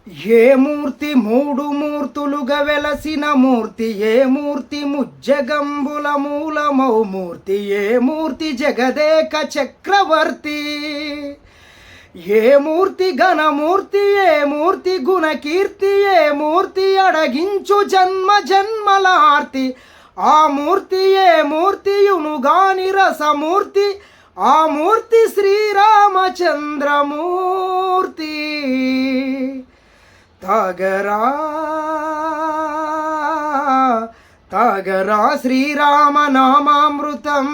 ఏ మూర్తి మూడు మూర్తులుగా వెలసిన మూర్తి, ఏ మూర్తి ముజ్జగంబుల మూలమౌ మూర్తి, ఏ మూర్తి జగదేక చక్రవర్తి, ఏ మూర్తి ఘనమూర్తి, ఏ మూర్తి గుణకీర్తి, ఏ మూర్తి అడగించు జన్మ జన్మలార్తి, ఆ మూర్తి ఏ మూర్తియునుగాని రసమూర్తి, ఆ మూర్తి శ్రీరామచంద్రమూర్తి. తాగరా తాగరా శ్రీరామ నామామృతం,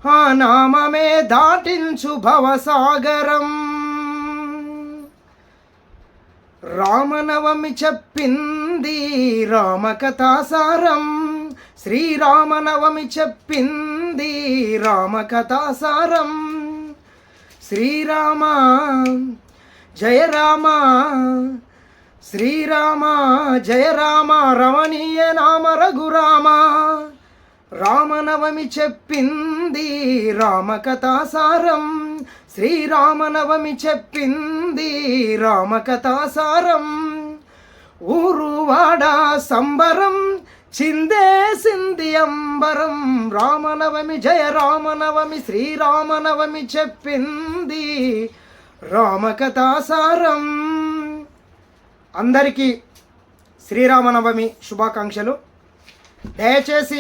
ఆ నామమే దాటించు భవసాగరం. రామనవమి చెప్పింది రామకథాసారం, శ్రీరామనవమి చెప్పింది రామకథాసారం. శ్రీరామ జయ రామ, శ్రీరామ జయ రామ, రమణీయ నామ రఘురామ. రామనవమి చెప్పింది రామకథాసారం, శ్రీరామనవమి చెప్పింది రామకథాసారం. ఊరువాడ సంబరం చిందేసింది అంబరం, రామనవమి జయ రామనవమి, శ్రీరామనవమి చెప్పింది రామకథాసారం. అందరికీ శ్రీరామనవమి శుభాకాంక్షలు. దయచేసి